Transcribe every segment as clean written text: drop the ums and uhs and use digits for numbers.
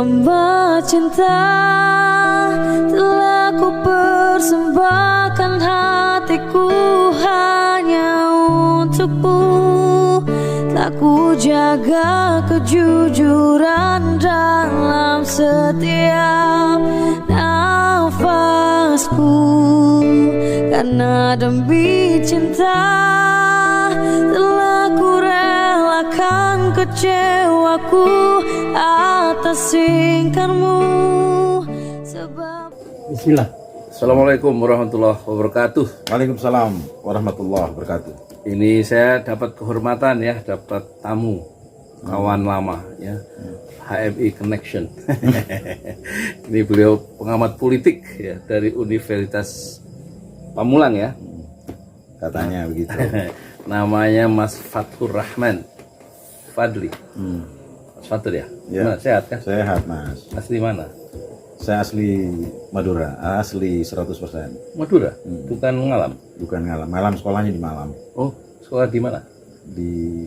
hamba cinta, telah ku persembahkan hatiku hanya untukmu. Telah ku jaga kejujuran dalam setiap nafasku, karena demi cinta telah ku relakan kecewaku atas ingkarmu. Sebab Bismillah. Assalamualaikum warahmatullahi wabarakatuh. Waalaikumsalam warahmatullahi wabarakatuh. Ini saya dapat kehormatan ya, dapat tamu kawan lama ya, HMI Connection. Ini beliau pengamat politik ya dari Universitas Pamulang ya. Katanya begitu. Namanya Mas Fathur Rahman Fadli. Mas Fathur ya? Ya. Gimana, sehat kan? Sehat, Mas. Asli mana? Saya asli Madura, asli 100%. Madura? Bukan Ngalam? Bukan Ngalam. Ngalam sekolahnya di Malam. Oh, sekolah di mana? Di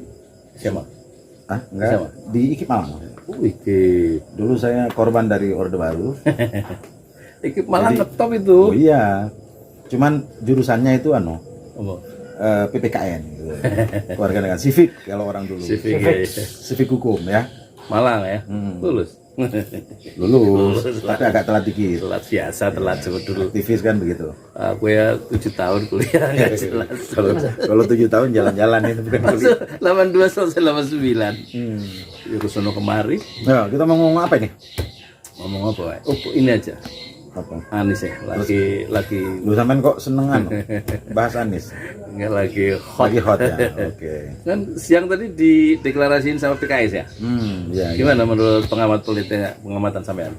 SMA? enggak, Sama? di IKIP Malang. Iki Dulu saya korban dari Orde Baru. Iki malah Jadi- ngetop itu. Oh iya. Cuman jurusannya itu Oh, PPKN gitu. Keluarga dengan civic kalau orang dulu. Civic, ya, ya. Civic hukum ya. Malang ya, lulus. Lulus, tapi agak telat dikit. Telat biasa, telat seperti dulu. Aktivis kan begitu. Aku ya 7 tahun kuliah nggak jelas. Kalau 7 tahun jalan-jalan itu bukan kuliah. 82 selesai 89. Ya kesono kemari. Nah, kita mau ngomong apa nih? Ngomong apa? Pak? Oh, ini aja. Apa? Anies ya, lagi Lu sampean kok senengan bahas Anies? nggak lagi hot. Lagi hot ya. Oke. Kan siang tadi dideklarasiin sama PKS ya. Ya. Gimana menurut pengamat politiknya, pengamatan sampean?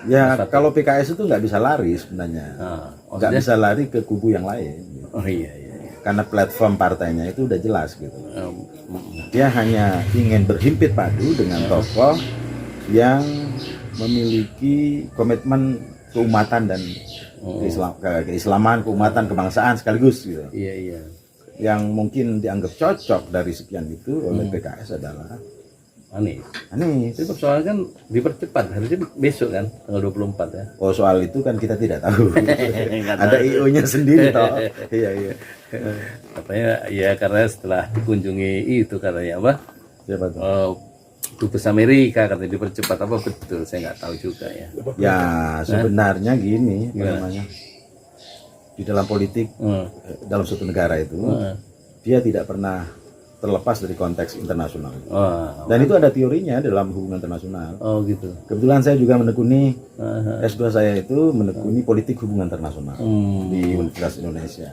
Ya, kalau PKS itu nggak bisa lari sebenarnya. Nah, Nggak maksudnya? bisa lari ke kubu yang lain. Oh iya iya. Karena platform partainya itu udah jelas gitu. Um, Dia hanya ingin berhimpit padu dengan tokoh yang memiliki komitmen keumatan dan keislaman, keumatan, kebangsaan sekaligus gitu. iya iya. Yang mungkin dianggap cocok dari sekian itu oleh PKS adalah Anies. Anies. Tapi persoalan kan dipercepat, harusnya besok kan, tanggal 24 ya. Oh, soal itu kan kita tidak tahu. Nggak Ada tahu. IO-nya sendiri toh. Iya iya. Katanya ya karena setelah dikunjungi itu katanya apa? Siapa tuh? Dubes Amerika katanya dipercepat, apa betul? Saya nggak tahu juga ya. Ya sebenarnya gini, apa Gimana? namanya? Di dalam politik dalam suatu negara itu dia tidak pernah terlepas dari konteks internasional. Oh, Dan itu ada teorinya dalam hubungan internasional. oh gitu. Kebetulan saya juga menekuni S2 saya itu menekuni politik hubungan internasional di Universitas Indonesia.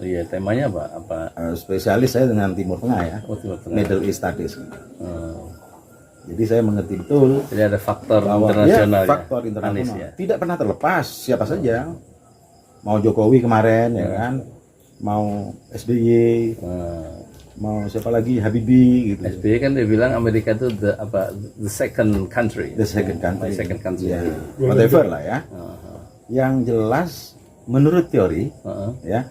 Iya, temanya apa? Apa? Spesialis saya dengan Timur Tengah ya, Oh, Timur Tengah. Middle East Studies. Oh, Jadi saya mengerti betul jadi ada faktor bahwa internasional ya, faktor ya. internasional Anies ya. tidak pernah terlepas siapa saja. Mau Jokowi kemarin ya kan, mau SBY, mau siapa lagi Habibie gitu. SBY kan dia bilang Amerika itu the second country. The second country. Second country. Ya, whatever lah ya. Yang jelas menurut teori ya,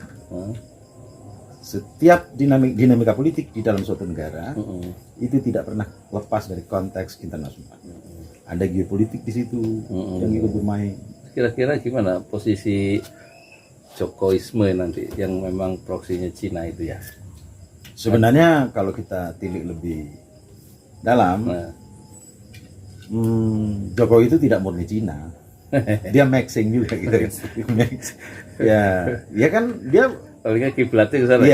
setiap dinamika politik di dalam suatu negara itu tidak pernah lepas dari konteks internasional. Ada geopolitik di situ yang ikut bermain. Kira-kira gimana posisi Jokowisme nanti yang memang proksinya Cina itu ya? Sebenarnya kalau kita tilik lebih dalam, Nah, Jokowi itu tidak murni Cina. Dia mixing juga gitu. Mix. Ya kan dia palingan kiblatnya ke sana.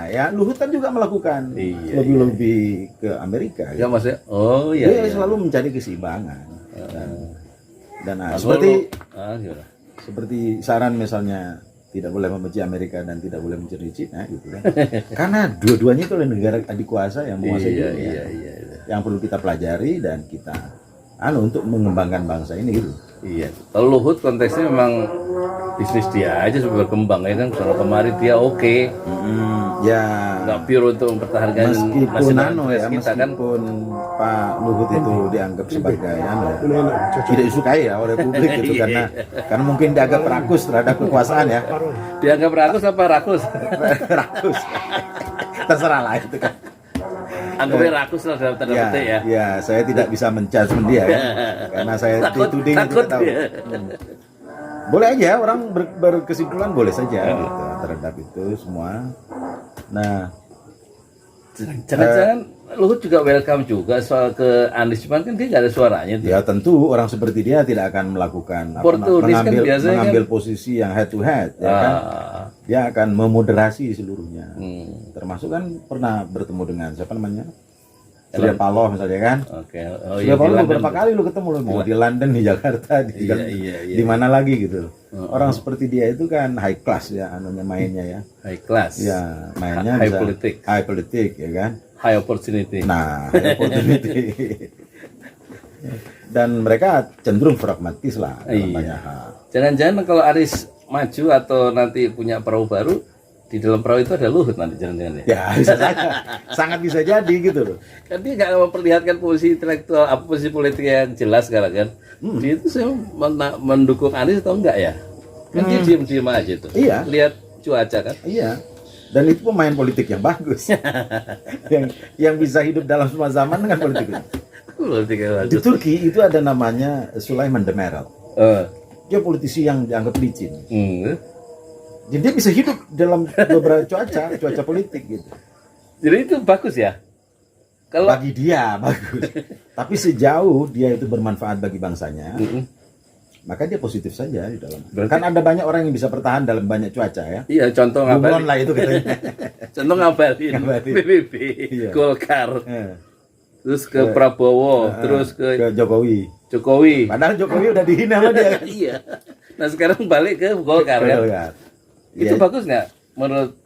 ya Luhut kan juga melakukan Iya, lebih ke Amerika. Ya maksudnya, oh iya. Dia iya. selalu mencari keseimbangan. Dan Nah, gimana? seperti saran misalnya tidak boleh membenci Amerika dan tidak boleh mencintai Cina gitu kan. Karena dua-duanya itu adalah negara adik kuasa yang menguasai Iya, dunia. iya. Yang perlu kita pelajari dan kita untuk mengembangkan bangsa ini gitu. Iya. Kalau Luhut konteksnya memang bisnis dia aja supaya berkembang ya kan. Soal kemarin dia oke. Ya Nggak pure untuk mempertahankan meskipun national ya interest kita kan. meskipun Pak Luhut itu dianggap sebagai tidak disukai ya oleh publik gitu karena mungkin dianggap rakus terhadap kekuasaan ya. Dianggap rakus apa rakus? Rakus. Terserah lah itu kan. Anggapnya rakus lah dalam tanda petik ya. Ya, saya tidak bisa menjudgment dia ya. Karena saya dituding itu takut tahu. ya. Boleh aja orang berkesimpulan boleh saja gitu terhadap itu semua. Nah, jangan-jangan Luhut juga welcome juga soal ke Anies, cuman kan dia nggak ada suaranya tuh. ya tentu orang seperti dia tidak akan melakukan mengambil posisi yang head to head, ya kan? Dia akan memoderasi seluruhnya. Termasuk kan pernah bertemu dengan siapa namanya? Surya Paloh misalnya kan? Surya Paloh beberapa kali lu ketemu lu mau di London, di Jakarta, di mana lagi gitu. Orang seperti dia itu kan high class ya, anunya mainnya ya. High class. Ya, mainnya high bisa politik. High politik ya kan? High opportunity. Nah, high opportunity. Dan mereka cenderung pragmatis lah dalam banyak hal. Jangan-jangan kalau Anies maju atau nanti punya perahu baru, di dalam perahu itu ada Luhut nanti jangan-jangan ya? Ya bisa saja, sangat bisa jadi gitu loh. Kan dia nggak memperlihatkan posisi intelektual, apa posisi politik yang jelas sekarang kan? Dia itu saya mendukung Anies atau enggak ya? Kan dia diem-diem aja tuh. Iya. Lihat cuaca kan? Iya. Dan itu pemain politik yang bagus, yang bisa hidup dalam semua zaman dengan politik. Politik yang bagus. Di Turki itu ada namanya Sulaiman Demirel. Dia politisi yang dianggap licin. Jadi dia bisa hidup dalam beberapa cuaca politik gitu. Jadi itu bagus ya? Kalau bagi dia bagus. Tapi sejauh dia itu bermanfaat bagi bangsanya, maka dia positif saja di dalam. Kan ada banyak orang yang bisa bertahan dalam banyak cuaca ya. Iya, contoh Bunglon lah itu katanya. Contoh ngabalin PBB, Golkar. Terus ke Prabowo, terus ke Jokowi. Padahal Jokowi udah dihina sama dia. Iya. Nah sekarang balik ke Golkar kan. Itu bagus nggak menurut?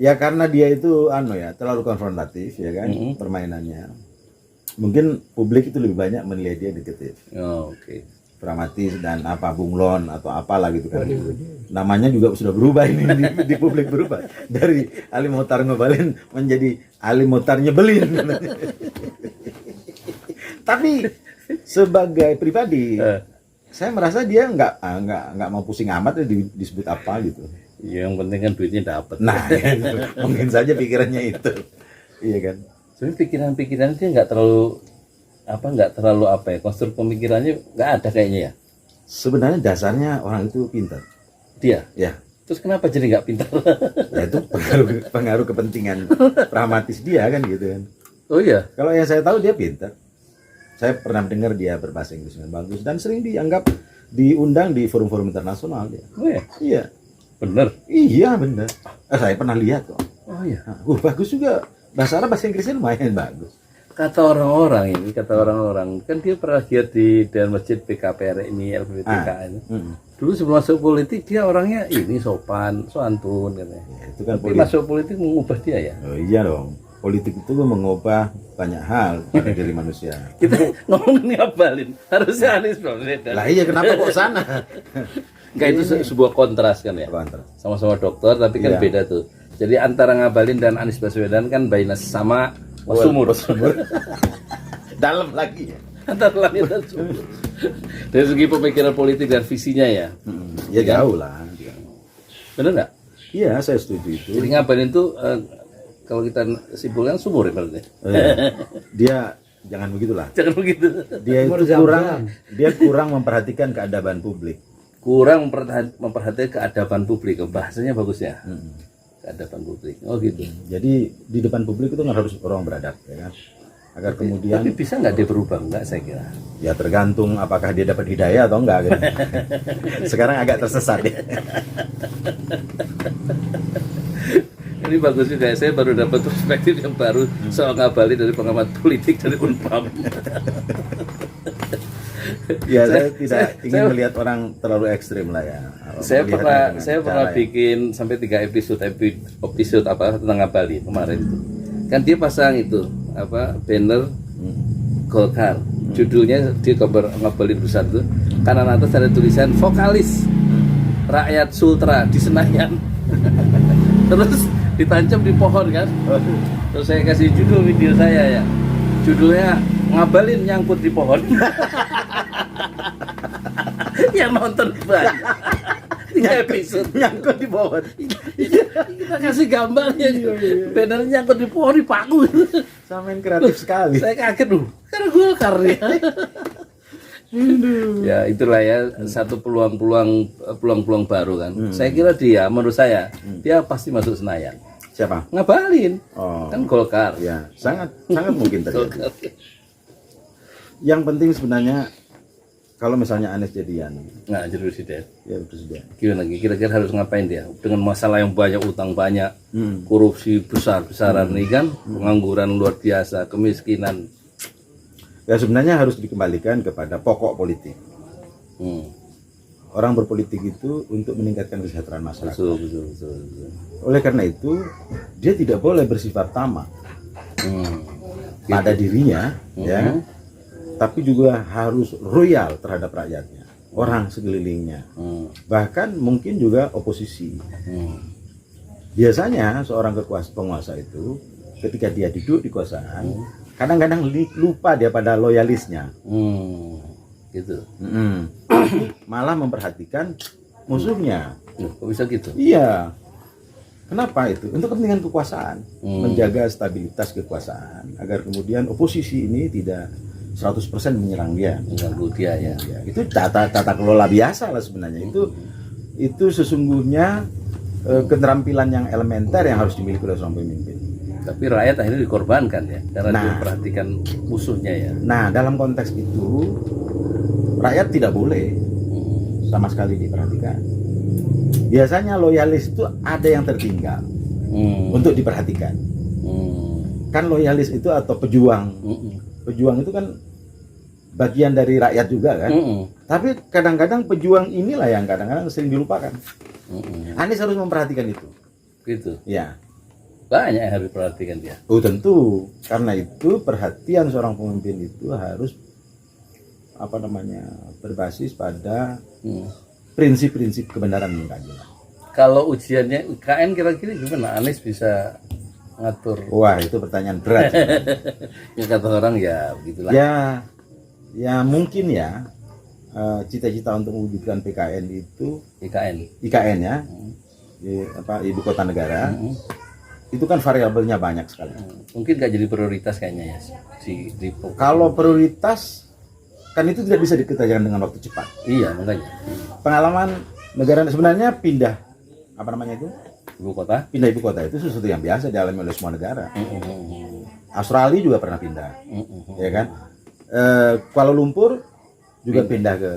Ya karena dia itu terlalu konfrontatif ya kan permainannya. Mungkin publik itu lebih banyak menilai dia negatif. Oke. Pragmatis dan bunglon atau apalah gitu kan. Namanya juga sudah berubah ini di publik berubah dari Ali Mokhtar Ngabalin menjadi Ali Mokhtar Nyebelin. Tapi sebagai pribadi saya merasa dia nggak mau pusing amat disebut apa gitu. Ya, yang penting kan duitnya dapat. Nah, mungkin saja pikirannya itu, iya kan? Sebenarnya pikiran-pikiran dia nggak terlalu konstruk pemikirannya nggak ada kayaknya ya. Sebenarnya dasarnya orang itu pintar. Dia? Ya. Terus kenapa jadi nggak pintar? Ya itu pengaruh kepentingan pragmatis dia kan gitu kan. Oh iya. Kalau yang saya tahu dia pintar. Saya pernah dengar dia berbahasa Inggris dengan bagus dan sering diundang di forum-forum internasional dia. Oh iya. Iya. Bener? Iya bener. Saya pernah lihat kok. Oh iya. Bagus juga. Bahasa Inggrisnya lumayan bagus. Kata orang-orang kan dia pernah giat di dan masjid PKPR ini LPPK ini. Dulu sebelum masuk politik dia orangnya ini sopan, santun katanya. Ya, itu kan tapi masuk politik mengubah dia ya. Oh iya dong. Politik itu mengubah banyak hal pada diri manusia. Kita ngomongin Ngabalin, harusnya Anies Baswedan. Lah iya kenapa kok sana? Enggak itu sebuah kontras kan ya. Sama-sama dokter tapi kan beda tuh. Jadi antara Ngabalin dan Anies Baswedan kan bainas sama sumur. Dalam lagi ya. Antara langit dan sumur. Dari segi pemikiran politik dan visinya ya. Ya jauh lah. Benar nggak? Iya saya setuju itu. Jadi Ngabalin tuh kalau kita simpulkan sumur ya berarti. Dia jangan begitulah. Jangan begitu. Dia itu kurang memperhatikan keadaban publik. Kurang memperhatikan keadaban publik. Bahasanya bagus ya. Keadaban publik. Oh gitu. Jadi di depan publik itu harus orang beradab ya kan. Agar kemudian. Tapi bisa nggak dia berubah? Enggak saya kira. Ya tergantung apakah dia dapat hidayah atau enggak gitu. Sekarang agak tersesat ya. Ini bagus juga, saya baru dapat perspektif yang baru soal Ngabalin dari pengamat politik dari Unpam. Ya saya tidak ingin melihat orang terlalu ekstrim lah ya. Saya pernah bikin sampai 3 episode tentang Ngabalin kemarin itu. Kan dia pasang itu banner Golkar. Judulnya di gambar Ngabalin besar itu. Kanan atas ada tulisan vokalis rakyat Sultra di Senayan. Terus ditancap di pohon kan. Terus saya kasih judul video saya ya. Judulnya Ngabalin nyangkut di pohon. Yang nonton banyak. 3 episode nyangkut di pohon. Kita kasih gambarnya, bannernya nyangkut di pohon di paku. Samain kreatif sekali. Saya kaget loh, karena Golkar ya. Ya itulah ya satu peluang baru kan. Saya kira menurut saya dia pasti masuk Senayan. Siapa? Ngabalin. Oh. Kan Golkar. Ya, sangat mungkin terjadi. Yang penting sebenarnya kalau misalnya Anies jadian, nah jadi presiden. Ya presiden. Gimana lagi? Kira-kira harus ngapain dia? Dengan masalah yang banyak, utang banyak, korupsi besar-besaran ini kan, pengangguran luar biasa, kemiskinan. Ya sebenarnya harus dikembalikan kepada pokok politik. Orang berpolitik itu untuk meningkatkan kesejahteraan masyarakat. Betul. Oleh karena itu dia tidak boleh bersifat tamak pada dirinya, ya. Tapi juga harus loyal terhadap rakyatnya, orang sekelilingnya, bahkan mungkin juga oposisi. Biasanya seorang penguasa itu ketika dia duduk di kekuasaan, kadang-kadang lupa dia pada loyalisnya, gitu. Malah memperhatikan musuhnya. Kok bisa gitu? Iya. Kenapa itu? Untuk kepentingan kekuasaan, menjaga stabilitas kekuasaan agar kemudian oposisi ini tidak 100% menyerang dia, mengganggu dia ya. Itu tata kelola biasa lah sebenarnya. Itu sesungguhnya keterampilan yang elementer yang harus dimiliki oleh seorang pemimpin. Tapi rakyat akhirnya dikorbankan ya, karena dia memperhatikan musuhnya ya. Nah, dalam konteks itu rakyat tidak boleh sama sekali diperhatikan. Biasanya loyalis itu ada yang tertinggal untuk diperhatikan. Kan loyalis itu atau pejuang. Pejuang itu kan bagian dari rakyat juga kan. Tapi kadang-kadang pejuang inilah yang kadang-kadang sering dilupakan. Anies harus memperhatikan itu. Gitu. Ya. Banyak yang harus diperhatikan dia. Oh tentu. Karena itu perhatian seorang pemimpin itu harus berbasis pada prinsip-prinsip kebenaran dan keadilan. Kalau ujiannya UKN kira-kira gimana Anies bisa ngatur? Wah, itu pertanyaan berat. Ya kata orang ya begitulah. Ya mungkin ya cita-cita untuk mewujudkan PKN itu IKN ya. Ibu kota negara. Itu kan variabelnya banyak sekali. Mungkin nggak jadi prioritas kayaknya ya. Kalau prioritas kan itu tidak bisa dikerjakan dengan waktu cepat. Iya, makanya. Pengalaman negara sebenarnya pindah ibu kota? Pindah ibu kota itu sesuatu yang biasa dialami oleh semua negara. Australia juga pernah pindah, ya kan? Kuala Lumpur juga pindah ke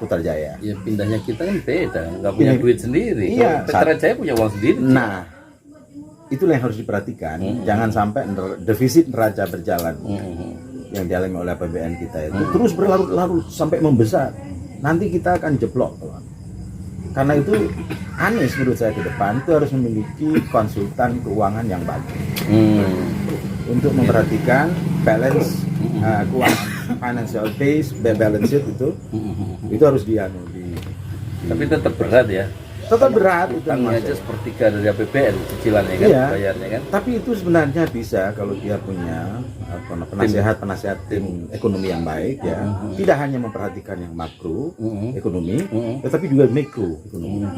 Putrajaya. Ya pindahnya kita kan beda, nggak punya duit sendiri. Iya. Putrajaya punya uang sendiri. Nah, itulah yang harus diperhatikan. Jangan sampai defisit neraca berjalan yang dialami oleh APBN kita itu terus berlarut-larut sampai membesar. Nanti kita akan jeblok, kawan. Karena itu Anies menurut saya ke depan itu harus memiliki konsultan keuangan yang bagus untuk memperhatikan balance keuangan, financial base, balance sheet itu harus Tapi tetap berat ya. Tetap berat itu aja sepertiga dari APBN cicilannya kan, iya, bayarnya kan. Tapi itu sebenarnya bisa kalau dia punya penasihat tim ekonomi yang baik ya. Tidak hanya memperhatikan yang makro ekonomi, tetapi juga mikro ekonomi.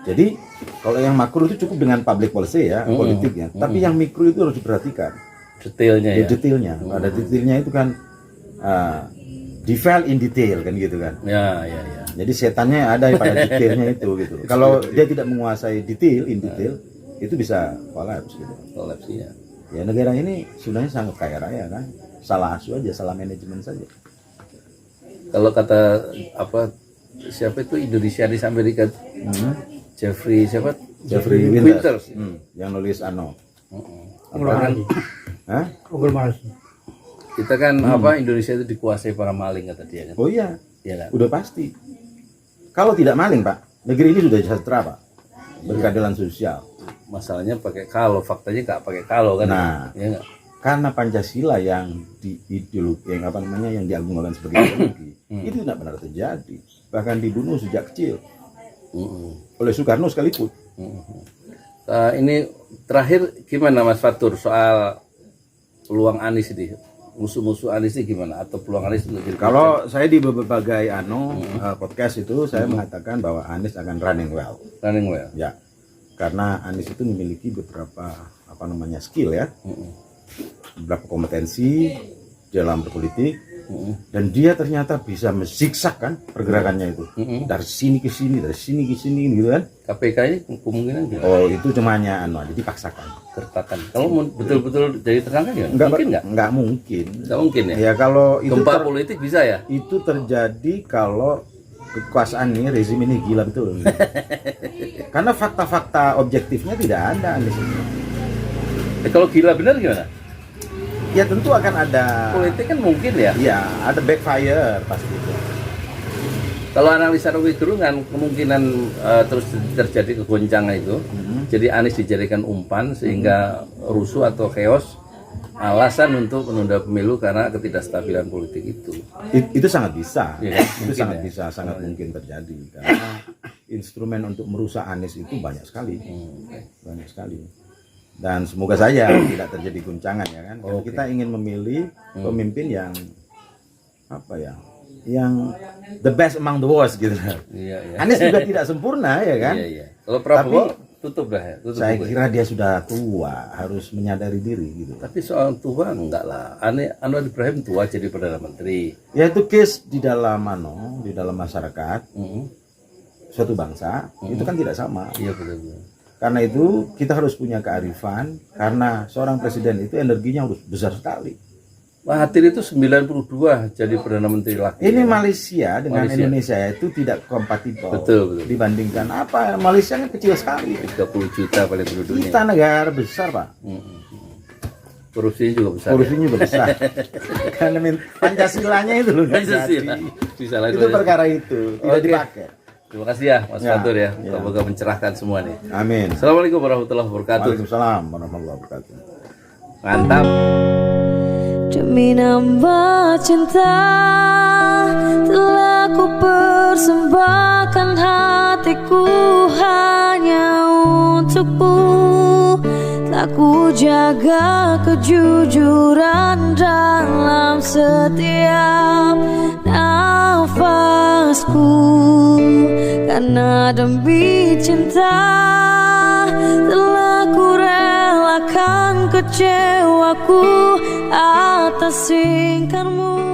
Jadi kalau yang makro itu cukup dengan public policy ya, politiknya. Tapi yang mikro itu harus diperhatikan. Detailnya ya. Detailnya. Pada detailnya itu kan detail in detail kan gitu kan. Ya. Jadi setannya ada pada detailnya itu gitu. Kalau dia tidak menguasai detail in detail, itu bisa kolaps gitu. Kolaps ya. Ya negara ini sebenarnya sangat kaya raya kan. Salah asuh aja, salah manajemen saja. Kalau kata siapa itu Indonesia di Amerika? Jeffrey Winters. Yang nulis kita kan Indonesia itu dikuasai para maling kata dia kan. Oh iya. Iya kan? Udah pasti. Kalau tidak maling Pak, negeri ini sudah sejahtera Pak. Berkeadilan sosial. Masalahnya pakai kalau, faktanya nggak pakai kalau kan. Nah, ya karena Pancasila yang yang diagungkan sebagai ideologi itu tidak benar terjadi. Bahkan dibunuh sejak kecil oleh Soekarno sekalipun. Ini terakhir gimana Mas Fatur soal peluang Anies ini? Musuh-musuh Anies ini gimana? Atau peluang Anies untuk jadi kalau saya di berbagai podcast itu saya mengatakan bahwa Anies akan running well. Running well. Ya. Karena Anies itu memiliki beberapa skill ya, beberapa kompetensi dalam berpolitik, dan dia ternyata bisa menzigzag kan pergerakannya itu, dari sini ke sini, dari sini ke sini gitu kan. KPK ini kemungkinan gimana? Oh itu cuma hanya dipaksakan. Gertakan. Kalau betul-betul jadi tersangka ya? Nggak mungkin. Nggak mungkin ya? Ya kalau itu gempa politik bisa ya? Itu terjadi kalau kekuasaan ini, rezim ini gila betul. Karena fakta-fakta objektifnya tidak ada. Kalau gila benar gimana? Ya tentu akan ada. Politik kan mungkin ya? Ya ada backfire pasti itu. Kalau analisa Rocky Gerung kan kemungkinan terus terjadi kegoncangan itu, jadi Anies dijadikan umpan sehingga rusuh atau chaos, alasan untuk menunda pemilu karena ketidakstabilan politik itu. Itu sangat bisa, ya, itu sangat bisa, sangat mungkin terjadi karena instrumen untuk merusak Anies itu banyak sekali, banyak sekali. Dan semoga saja tidak terjadi guncangan ya kan. Kita ingin memilih pemimpin yang yang the best among the worst gitu. Iya. Anies juga tidak sempurna ya kan. Iya. Kalau Prabowo tutup dah ya. Saya kira dia sudah tua, harus menyadari diri gitu. Tapi soal tua enggak lah. Anwar Ibrahim tua jadi Perdana Menteri. Ya itu case di dalam masyarakat, suatu bangsa itu kan tidak sama. Iya betul. Karena itu kita harus punya kearifan, karena seorang presiden itu energinya harus besar sekali. Mahathir itu 92 jadi Perdana Menteri lagi. Ini Malaysia dengan Indonesia itu tidak kompatibel. Betul. Dibandingkan Malaysia kan kecil sekali. 30 juta paling penduduknya. Kita negara besar, Pak. Korupsinya juga besar. Korupsinya juga besar. Karena Pancasilanya itu loh. Pancasila. Itu perkara itu tidak dipakai. Terima kasih ya Mas Fatur ya. Semoga mencerahkan semua nih. Amin. Assalamualaikum warahmatullahi wabarakatuh. Waalaikumsalam warahmatullahi wabarakatuh. Mantap. Demi nambah cinta telah ku persembahkan hatiku hanya untukmu. Tak ku jaga kejujuran dalam setiap nafasku. Karena demi cinta telah ku relakan kecewaku atas ingkarmu.